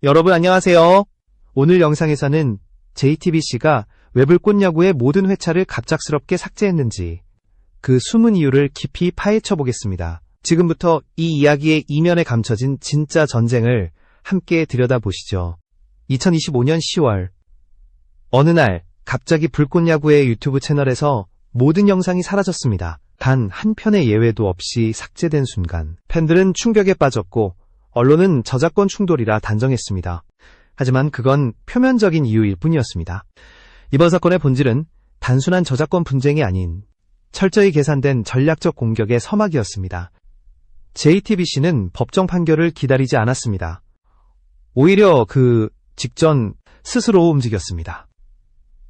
여러분 안녕하세요. 오늘 영상에서는 JTBC가 왜 불꽃야구의 모든 회차를 갑작스럽게 삭제했는지 그 숨은 이유를 깊이 파헤쳐 보겠습니다. 지금부터 이 이야기의 이면에 감춰진 진짜 전쟁을 함께 들여다보시죠. 2025년 10월 어느 날 갑자기 불꽃야구의 유튜브 채널에서 모든 영상이 사라졌습니다. 단 한 편의 예외도 없이 삭제된 순간 팬들은 충격에 빠졌고 언론은 저작권 충돌이라 단정했습니다. 하지만 그건 표면적인 이유일 뿐이었습니다. 이번 사건의 본질은 단순한 저작권 분쟁이 아닌 철저히 계산된 전략적 공격의 서막이었습니다. JTBC는 법정 판결을 기다리지 않았습니다. 오히려 그 직전 스스로 움직였습니다.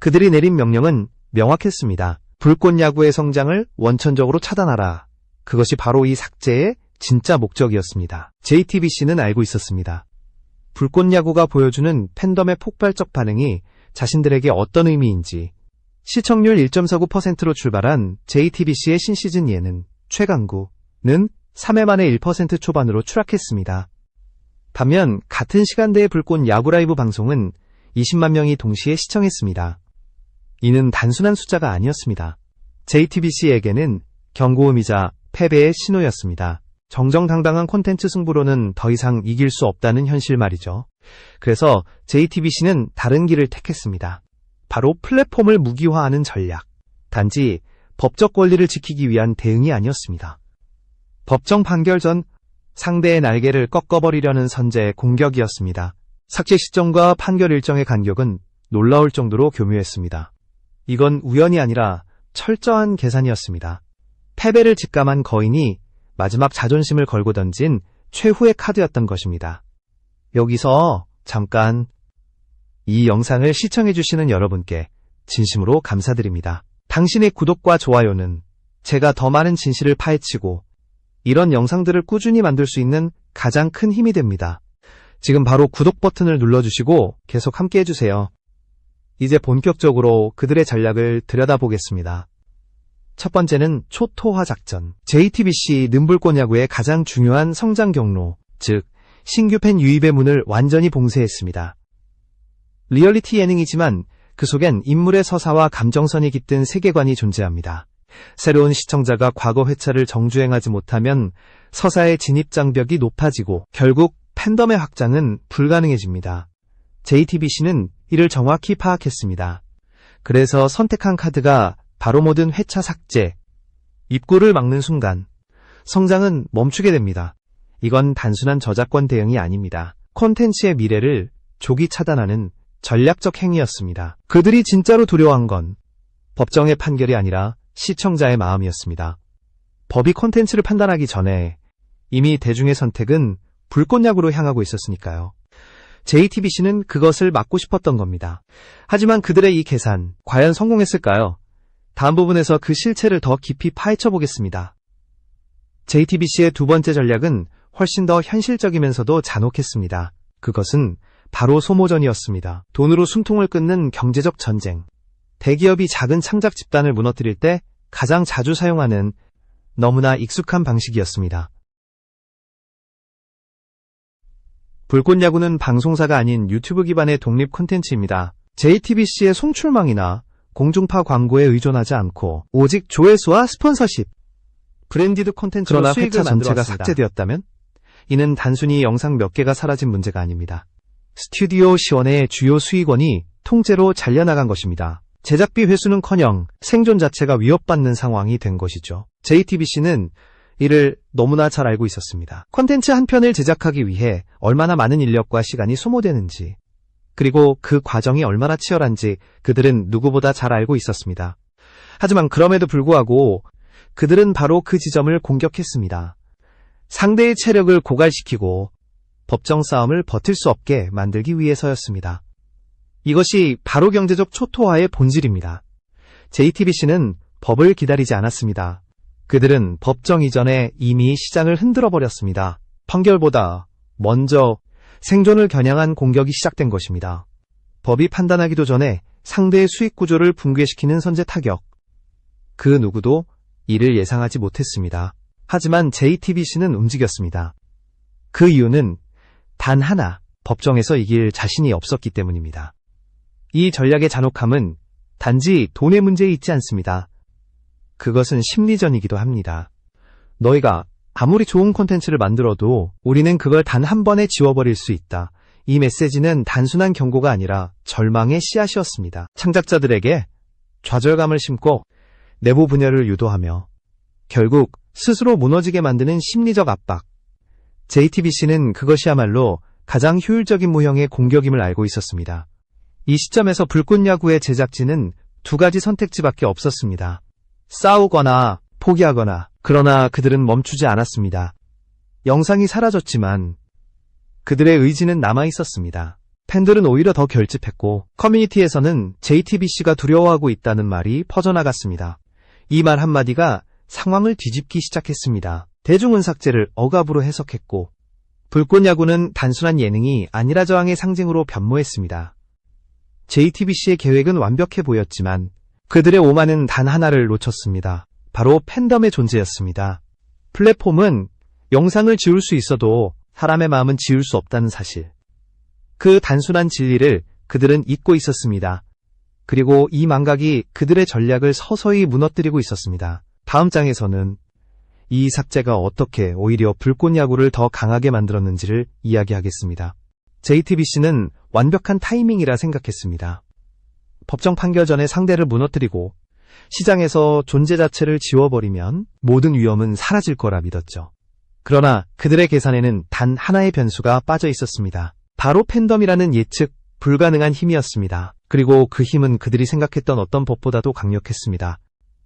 그들이 내린 명령은 명확했습니다. 불꽃야구의 성장을 원천적으로 차단하라. 그것이 바로 이 삭제의 진짜 목적이었습니다. JTBC는 알고 있었습니다. 불꽃야구가 보여주는 팬덤의 폭발적 반응이 자신들에게 어떤 의미인지. 시청률 1.49%로 출발한 JTBC의 신시즌 예능 최강구는 3회 만에 1% 초반으로 추락했습니다. 반면 같은 시간대의 불꽃 야구 라이브 방송은 20만 명이 동시에 시청했습니다. 이는 단순한 숫자가 아니었습니다. JTBC에게는 경고음이자 패배의 신호였습니다. 정정당당한 콘텐츠 승부로는 더 이상 이길 수 없다는 현실 말이죠. 그래서 JTBC는 다른 길을 택했습니다. 바로 플랫폼을 무기화하는 전략. 단지 법적 권리를 지키기 위한 대응이 아니었습니다. 법정 판결 전 상대의 날개를 꺾어버리려는 선제의 공격이었습니다. 삭제 시점과 판결 일정의 간격은 놀라울 정도로 교묘했습니다. 이건 우연이 아니라 철저한 계산이었습니다. 패배를 직감한 거인이 마지막 자존심을 걸고 던진 최후의 카드였던 것입니다. 여기서 잠깐 이 영상을 시청해주시는 여러분께 진심으로 감사드립니다. 당신의 구독과 좋아요는 제가 더 많은 진실을 파헤치고 이런 영상들을 꾸준히 만들 수 있는 가장 큰 힘이 됩니다. 지금 바로 구독 버튼을 눌러주시고 계속 함께 해주세요. 이제 본격적으로 그들의 전략을 들여다보겠습니다. 첫 번째는 초토화 작전. JTBC 는불꽃야구의 가장 중요한 성장 경로, 즉 신규 팬 유입의 문을 완전히 봉쇄했습니다. 리얼리티 예능이지만 그 속엔 인물의 서사와 감정선이 깃든 세계관이 존재합니다. 새로운 시청자가 과거 회차를 정주행하지 못하면 서사의 진입 장벽이 높아지고 결국 팬덤의 확장은 불가능해집니다. JTBC는 이를 정확히 파악했습니다. 그래서 선택한 카드가 바로 모든 회차 삭제, 입구를 막는 순간 성장은 멈추게 됩니다. 이건 단순한 저작권 대응이 아닙니다. 콘텐츠의 미래를 조기 차단하는 전략적 행위였습니다. 그들이 진짜로 두려워한 건 법정의 판결이 아니라 시청자의 마음이었습니다. 법이 콘텐츠를 판단하기 전에 이미 대중의 선택은 불꽃야구로 향하고 있었으니까요. JTBC는 그것을 막고 싶었던 겁니다. 하지만 그들의 이 계산, 과연 성공했을까요? 다음 부분에서 그 실체를 더 깊이 파헤쳐 보겠습니다. JTBC의 두 번째 전략은 훨씬 더 현실적이면서도 잔혹했습니다. 그것은 바로 소모전이었습니다. 돈으로 숨통을 끊는 경제적 전쟁. 대기업이 작은 창작 집단을 무너뜨릴 때 가장 자주 사용하는 너무나 익숙한 방식이었습니다. 불꽃야구는 방송사가 아닌 유튜브 기반의 독립 콘텐츠입니다. JTBC의 송출망이나 공중파 광고에 의존하지 않고 오직 조회수와 스폰서십, 브랜디드 콘텐츠로 그러나 수익을 회차 만들었습니다. 전체가 삭제되었다면 이는 단순히 영상 몇 개가 사라진 문제가 아닙니다. 스튜디오 시원의 주요 수익원이 통째로 잘려나간 것입니다. 제작비 회수는커녕 생존 자체가 위협받는 상황이 된 것이죠. JTBC는 이를 너무나 잘 알고 있었습니다. 콘텐츠 한 편을 제작하기 위해 얼마나 많은 인력과 시간이 소모되는지, 그리고 그 과정이 얼마나 치열한지 그들은 누구보다 잘 알고 있었습니다. 하지만 그럼에도 불구하고 그들은 바로 그 지점을 공격했습니다. 상대의 체력을 고갈시키고 법정 싸움을 버틸 수 없게 만들기 위해서였습니다. 이것이 바로 경제적 초토화의 본질입니다. JTBC는 법을 기다리지 않았습니다. 그들은 법정 이전에 이미 시장을 흔들어 버렸습니다. 판결보다 먼저 생존을 겨냥한 공격이 시작된 것입니다. 법이 판단하기도 전에 상대의 수익 구조를 붕괴시키는 선제 타격. 그 누구도 이를 예상하지 못했습니다. 하지만 JTBC는 움직였습니다. 그 이유는 단 하나, 법정에서 이길 자신이 없었기 때문입니다. 이 전략의 잔혹함은 단지 돈의 문제에 있지 않습니다. 그것은 심리전이기도 합니다. 너희가 아무리 좋은 콘텐츠를 만들어도 우리는 그걸 단 한 번에 지워버릴 수 있다. 이 메시지는 단순한 경고가 아니라 절망의 씨앗이었습니다. 창작자들에게 좌절감을 심고 내부 분열을 유도하며 결국 스스로 무너지게 만드는 심리적 압박. JTBC는 그것이야말로 가장 효율적인 모형의 공격임을 알고 있었습니다. 이 시점에서 불꽃야구의 제작진은 두 가지 선택지밖에 없었습니다. 싸우거나 포기하거나. 그러나 그들은 멈추지 않았습니다. 영상이 사라졌지만 그들의 의지는 남아있었습니다. 팬들은 오히려 더 결집했고 커뮤니티에서는 JTBC가 두려워하고 있다는 말이 퍼져나갔습니다. 이 말 한마디가 상황을 뒤집기 시작했습니다. 대중은 삭제를 억압으로 해석했고 불꽃야구는 단순한 예능이 아니라 저항의 상징으로 변모했습니다. JTBC의 계획은 완벽해 보였지만 그들의 오만은 단 하나를 놓쳤습니다. 바로 팬덤의 존재였습니다. 플랫폼은 영상을 지울 수 있어도 사람의 마음은 지울 수 없다는 사실. 그 단순한 진리를 그들은 잊고 있었습니다. 그리고 이 망각이 그들의 전략을 서서히 무너뜨리고 있었습니다. 다음 장에서는 이 삭제가 어떻게 오히려 불꽃야구를 더 강하게 만들었는지를 이야기하겠습니다. JTBC는 완벽한 타이밍이라 생각했습니다. 법정 판결 전에 상대를 무너뜨리고 시장에서 존재 자체를 지워버리면 모든 위험은 사라질 거라 믿었죠. 그러나 그들의 계산에는 단 하나의 변수가 빠져 있었습니다. 바로 팬덤이라는 예측 불가능한 힘이었습니다. 그리고 그 힘은 그들이 생각했던 어떤 법보다도 강력했습니다.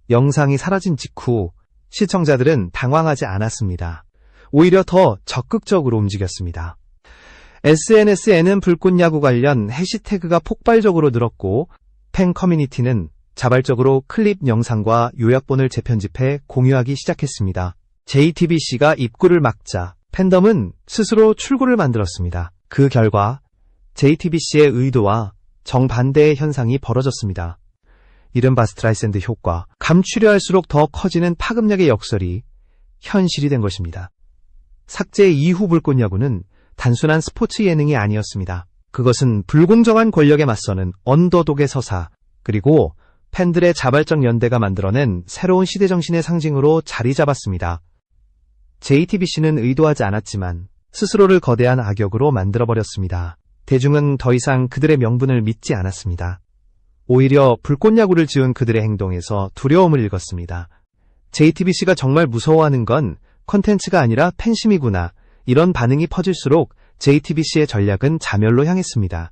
영상이 사라진 직후 시청자들은 당황하지 않았습니다. 오히려 더 적극적으로 움직였습니다. SNS에는 불꽃야구 관련 해시태그가 폭발적으로 늘었고 팬 커뮤니티는 자발적으로 클립 영상과 요약본을 재편집해 공유하기 시작했습니다. JTBC가 입구를 막자 팬덤은 스스로 출구를 만들었습니다. 그 결과 JTBC의 의도와 정반대의 현상이 벌어졌습니다. 이른바 스트라이샌드 효과, 감추려 할수록 더 커지는 파급력의 역설이 현실이 된 것입니다. 삭제 이후 불꽃야구는 단순한 스포츠 예능이 아니었습니다. 그것은 불공정한 권력에 맞서는 언더독의 서사, 그리고 팬들의 자발적 연대가 만들어낸 새로운 시대정신의 상징으로 자리 잡았습니다. JTBC는 의도하지 않았지만 스스로를 거대한 악역으로 만들어버렸습니다. 대중은 더 이상 그들의 명분을 믿지 않았습니다. 오히려 불꽃야구를 지은 그들의 행동에서 두려움을 읽었습니다. JTBC가 정말 무서워하는 건 콘텐츠가 아니라 팬심이구나. 이런 반응이 퍼질수록 JTBC의 전략은 자멸로 향했습니다.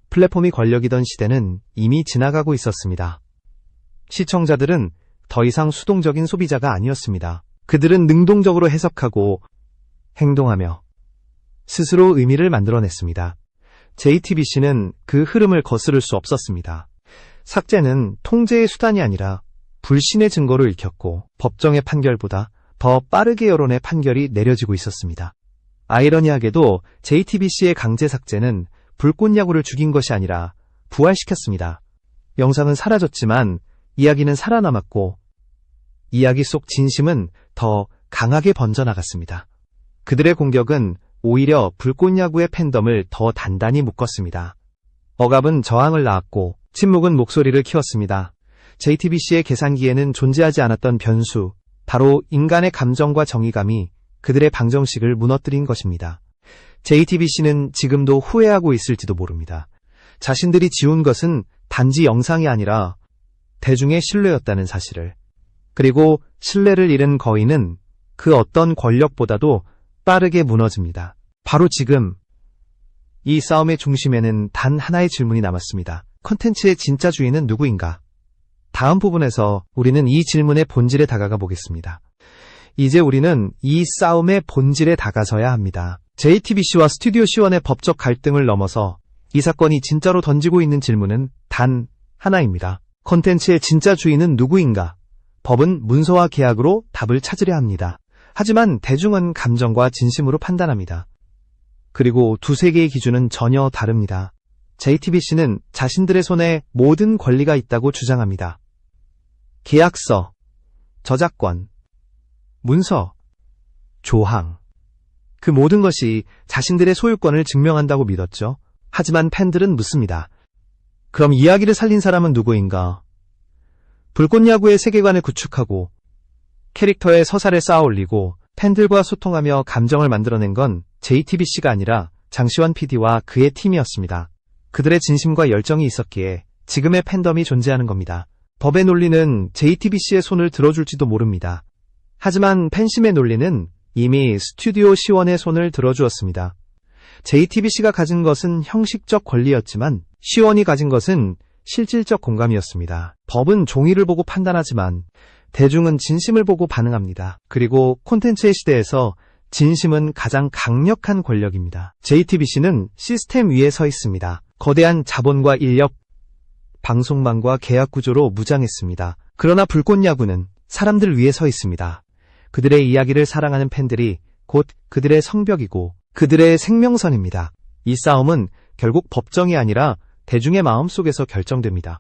플랫폼이 권력이던 시대는 이미 지나가고 있었습니다. 시청자들은 더 이상 수동적인 소비자가 아니었습니다. 그들은 능동적으로 해석하고 행동하며 스스로 의미를 만들어냈습니다. JTBC는 그 흐름을 거스를 수 없었습니다. 삭제는 통제의 수단이 아니라 불신의 증거로 읽혔고 법정의 판결보다 더 빠르게 여론의 판결이 내려지고 있었습니다. 아이러니하게도 JTBC의 강제 삭제는 불꽃야구를 죽인 것이 아니라 부활시켰습니다. 영상은 사라졌지만 이야기는 살아남았고 이야기 속 진심은 더 강하게 번져나갔습니다. 그들의 공격은 오히려 불꽃야구의 팬덤을 더 단단히 묶었습니다. 억압은 저항을 낳았고 침묵은 목소리를 키웠습니다. JTBC의 계산기에는 존재하지 않았던 변수, 바로 인간의 감정과 정의감이 그들의 방정식을 무너뜨린 것입니다. JTBC는 지금도 후회하고 있을지도 모릅니다. 자신들이 지운 것은 단지 영상이 아니라 대중의 신뢰였다는 사실을. 그리고 신뢰를 잃은 거인은 그 어떤 권력보다도 빠르게 무너집니다. 바로 지금 이 싸움의 중심에는 단 하나의 질문이 남았습니다. 콘텐츠의 진짜 주인은 누구인가? 다음 부분에서 우리는 이 질문의 본질에 다가가 보겠습니다. 이제 우리는 이 싸움의 본질에 다가서야 합니다. JTBC와 스튜디오 C1의 법적 갈등을 넘어서 이 사건이 진짜로 던지고 있는 질문은 단 하나입니다. 콘텐츠의 진짜 주인은 누구인가? 법은 문서와 계약으로 답을 찾으려 합니다. 하지만 대중은 감정과 진심으로 판단합니다. 그리고 두세 개의 기준은 전혀 다릅니다. JTBC는 자신들의 손에 모든 권리가 있다고 주장합니다. 계약서, 저작권, 문서, 조항, 그 모든 것이 자신들의 소유권을 증명한다고 믿었죠. 하지만 팬들은 묻습니다. 그럼 이야기를 살린 사람은 누구인가? 불꽃야구의 세계관을 구축하고 캐릭터의 서사를 쌓아 올리고 팬들과 소통하며 감정을 만들어낸 건 JTBC가 아니라 장시환 PD와 그의 팀이었습니다. 그들의 진심과 열정이 있었기에 지금의 팬덤이 존재하는 겁니다. 법의 논리는 JTBC의 손을 들어줄지도 모릅니다. 하지만 팬심의 논리는 이미 스튜디오 시원의 손을 들어주었습니다. JTBC가 가진 것은 형식적 권리였지만 시원이 가진 것은 실질적 공감이었습니다. 법은 종이를 보고 판단하지만 대중은 진심을 보고 반응합니다. 그리고 콘텐츠의 시대에서 진심은 가장 강력한 권력입니다. JTBC는 시스템 위에 서 있습니다. 거대한 자본과 인력, 방송망과 계약 구조로 무장했습니다. 그러나 불꽃야구는 사람들 위에 서 있습니다. 그들의 이야기를 사랑하는 팬들이 곧 그들의 성벽이고 그들의 생명선입니다. 이 싸움은 결국 법정이 아니라 대중의 마음속에서 결정됩니다.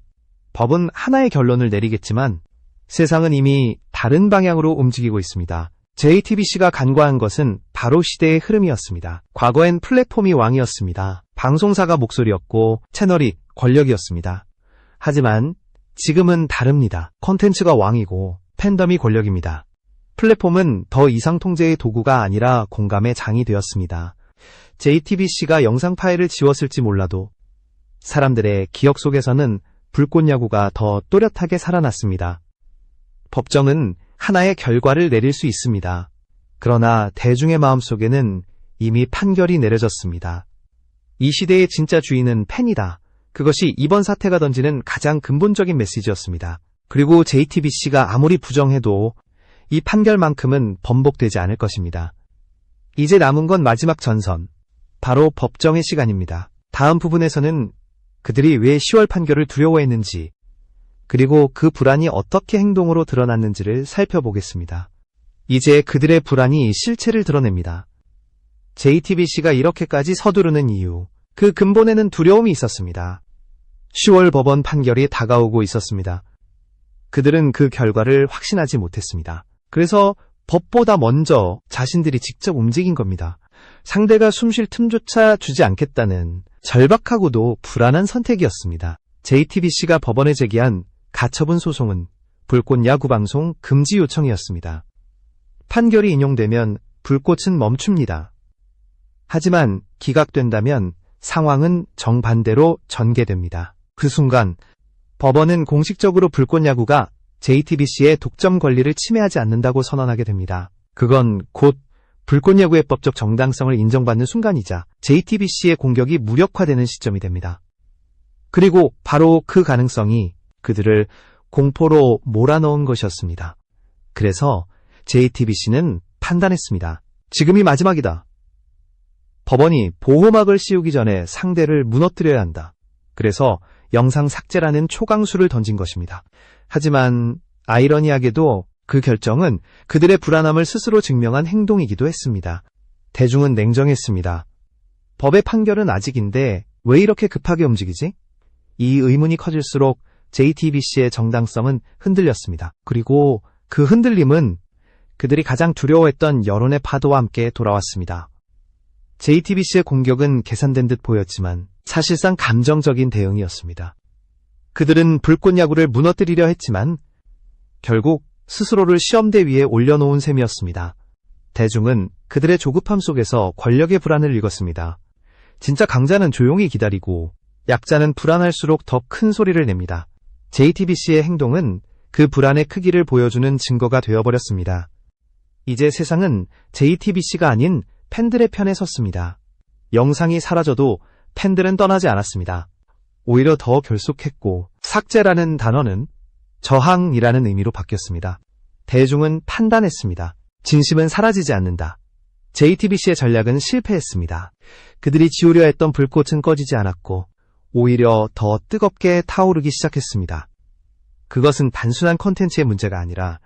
법은 하나의 결론을 내리겠지만 세상은 이미 다른 방향으로 움직이고 있습니다. JTBC가 간과한 것은 바로 시대의 흐름이었습니다. 과거엔 플랫폼이 왕이었습니다. 방송사가 목소리였고 채널이 권력이었습니다. 하지만 지금은 다릅니다. 콘텐츠가 왕이고 팬덤이 권력입니다. 플랫폼은 더 이상 통제의 도구가 아니라 공감의 장이 되었습니다. JTBC가 영상 파일을 지웠을지 몰라도 사람들의 기억 속에서는 불꽃야구가 더 또렷하게 살아났습니다. 법정은 하나의 결과를 내릴 수 있습니다. 그러나 대중의 마음속에는 이미 판결이 내려졌습니다. 이 시대의 진짜 주인은 팬이다. 그것이 이번 사태가 던지는 가장 근본적인 메시지였습니다. 그리고 JTBC가 아무리 부정해도 이 판결만큼은 번복되지 않을 것입니다. 이제 남은 건 마지막 전선, 바로 법정의 시간입니다. 다음 부분에서는 그들이 왜 10월 판결을 두려워했는지, 그리고 그 불안이 어떻게 행동으로 드러났는지를 살펴보겠습니다. 이제 그들의 불안이 실체를 드러냅니다. JTBC가 이렇게까지 서두르는 이유, 그 근본에는 두려움이 있었습니다. 10월 법원 판결이 다가오고 있었습니다. 그들은 그 결과를 확신하지 못했습니다. 그래서 법보다 먼저 자신들이 직접 움직인 겁니다. 상대가 숨쉴 틈조차 주지 않겠다는 절박하고도 불안한 선택이었습니다. JTBC가 법원에 제기한 가처분 소송은 불꽃야구방송 금지 요청이었습니다. 판결이 인용되면 불꽃은 멈춥니다. 하지만 기각된다면 상황은 정반대로 전개됩니다. 그 순간 법원은 공식적으로 불꽃야구가 JTBC의 독점 권리를 침해하지 않는다고 선언하게 됩니다. 그건 곧 불꽃야구의 법적 정당성을 인정받는 순간이자 JTBC의 공격이 무력화되는 시점이 됩니다. 그리고 바로 그 가능성이 그들을 공포로 몰아넣은 것이었습니다. 그래서 JTBC는 판단했습니다. 지금이 마지막이다. 법원이 보호막을 씌우기 전에 상대를 무너뜨려야 한다. 그래서 영상 삭제라는 초강수를 던진 것입니다. 하지만 아이러니하게도 그 결정은 그들의 불안함을 스스로 증명한 행동이기도 했습니다. 대중은 냉정했습니다. 법의 판결은 아직인데 왜 이렇게 급하게 움직이지? 이 의문이 커질수록 JTBC의 정당성은 흔들렸습니다. 그리고 그 흔들림은 그들이 가장 두려워했던 여론의 파도와 함께 돌아왔습니다. JTBC의 공격은 계산된 듯 보였지만 사실상 감정적인 대응이었습니다. 그들은 불꽃야구를 무너뜨리려 했지만 결국 스스로를 시험대 위에 올려놓은 셈이었습니다. 대중은 그들의 조급함 속에서 권력의 불안을 읽었습니다. 진짜 강자는 조용히 기다리고 약자는 불안할수록 더 큰 소리를 냅니다. JTBC의 행동은 그 불안의 크기를 보여주는 증거가 되어버렸습니다. 이제 세상은 JTBC가 아닌 팬들의 편에 섰습니다. 영상이 사라져도 팬들은 떠나지 않았습니다. 오히려 더 결속했고 삭제라는 단어는 저항이라는 의미로 바뀌었습니다. 대중은 판단했습니다. 진심은 사라지지 않는다. JTBC의 전략은 실패했습니다. 그들이 지우려 했던 불꽃은 꺼지지 않았고 오히려 더 뜨겁게 타오르기 시작했습니다. 그것은 단순한 콘텐츠의 문제가 아니라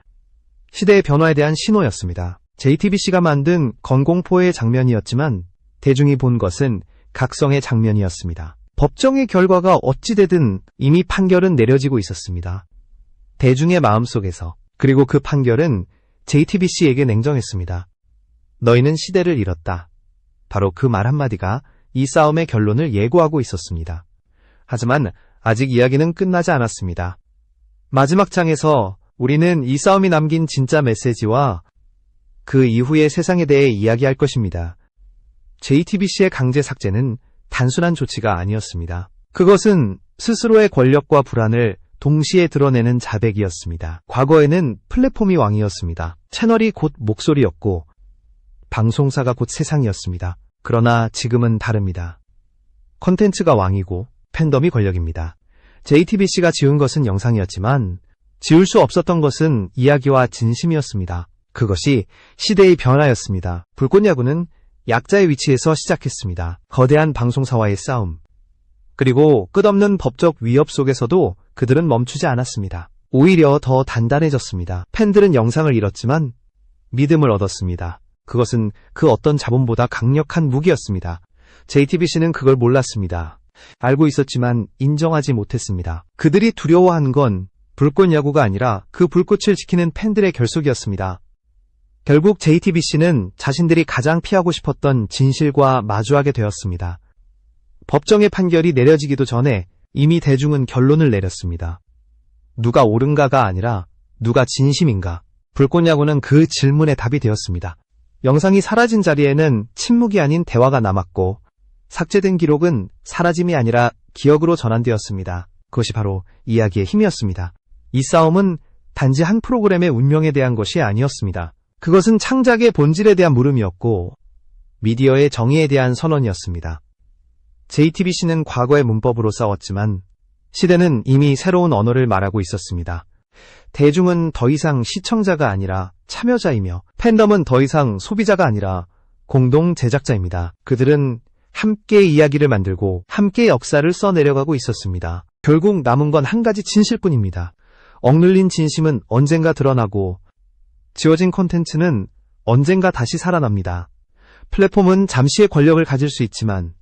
시대의 변화에 대한 신호였습니다. JTBC가 만든 건공포의 장면이었지만 대중이 본 것은 각성의 장면이었습니다. 법정의 결과가 어찌되든 이미 판결은 내려지고 있었습니다. 대중의 마음속에서. 그리고 그 판결은 JTBC에게 냉정했습니다. 너희는 시대를 잃었다. 바로 그 말 한마디가 이 싸움의 결론을 예고하고 있었습니다. 하지만 아직 이야기는 끝나지 않았습니다. 마지막 장에서 우리는 이 싸움이 남긴 진짜 메시지와 그 이후의 세상에 대해 이야기할 것입니다. JTBC의 강제 삭제는 단순한 조치가 아니었습니다. 그것은 스스로의 권력과 불안을 동시에 드러내는 자백이었습니다. 과거에는 플랫폼이 왕이었습니다. 채널이 곧 목소리였고 방송사가 곧 세상이었습니다. 그러나 지금은 다릅니다. 콘텐츠가 왕이고 팬덤이 권력입니다. JTBC가 지운 것은 영상이었지만 지울 수 없었던 것은 이야기와 진심이었습니다. 그것이 시대의 변화였습니다. 불꽃야구는 약자의 위치에서 시작했습니다. 거대한 방송사와의 싸움, 그리고 끝없는 법적 위협 속에서도 그들은 멈추지 않았습니다. 오히려 더 단단해졌습니다. 팬들은 영상을 잃었지만 믿음을 얻었습니다. 그것은 그 어떤 자본보다 강력한 무기였습니다. JTBC는 그걸 몰랐습니다. 알고 있었지만 인정하지 못했습니다. 그들이 두려워한 건 불꽃야구가 아니라 그 불꽃을 지키는 팬들의 결속이었습니다. 결국 JTBC는 자신들이 가장 피하고 싶었던 진실과 마주하게 되었습니다. 법정의 판결이 내려지기도 전에 이미 대중은 결론을 내렸습니다. 누가 옳은가가 아니라 누가 진심인가? 불꽃야구는 그 질문의 답이 되었습니다. 영상이 사라진 자리에는 침묵이 아닌 대화가 남았고 삭제된 기록은 사라짐이 아니라 기억으로 전환되었습니다. 그것이 바로 이야기의 힘이었습니다. 이 싸움은 단지 한 프로그램의 운명에 대한 것이 아니었습니다. 그것은 창작의 본질에 대한 물음이었고 미디어의 정의에 대한 선언이었습니다. JTBC는 과거의 문법으로 싸웠지만 시대는 이미 새로운 언어를 말하고 있었습니다. 대중은 더 이상 시청자가 아니라 참여자이며 팬덤은 더 이상 소비자가 아니라 공동 제작자입니다. 그들은 함께 이야기를 만들고 함께 역사를 써내려가고 있었습니다. 결국 남은 건 한 가지 진실뿐입니다. 억눌린 진심은 언젠가 드러나고 지워진 콘텐츠는 언젠가 다시 살아납니다. 플랫폼은 잠시의 권력을 가질 수 있지만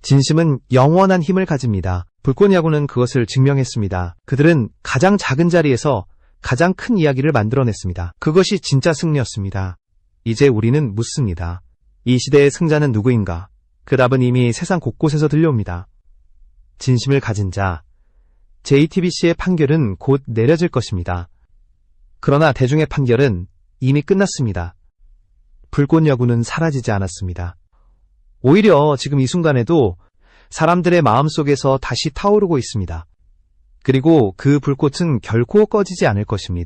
진심은 영원한 힘을 가집니다. 불꽃야구는 그것을 증명했습니다. 그들은 가장 작은 자리에서 가장 큰 이야기를 만들어냈습니다. 그것이 진짜 승리였습니다. 이제 우리는 묻습니다. 이 시대의 승자는 누구인가? 그 답은 이미 세상 곳곳에서 들려옵니다. 진심을 가진 자, JTBC의 판결은 곧 내려질 것입니다. 그러나 대중의 판결은 이미 끝났습니다. 불꽃야구는 사라지지 않았습니다. 오히려 지금 이 순간에도 사람들의 마음속에서 다시 타오르고 있습니다. 그리고 그 불꽃은 결코 꺼지지 않을 것입니다.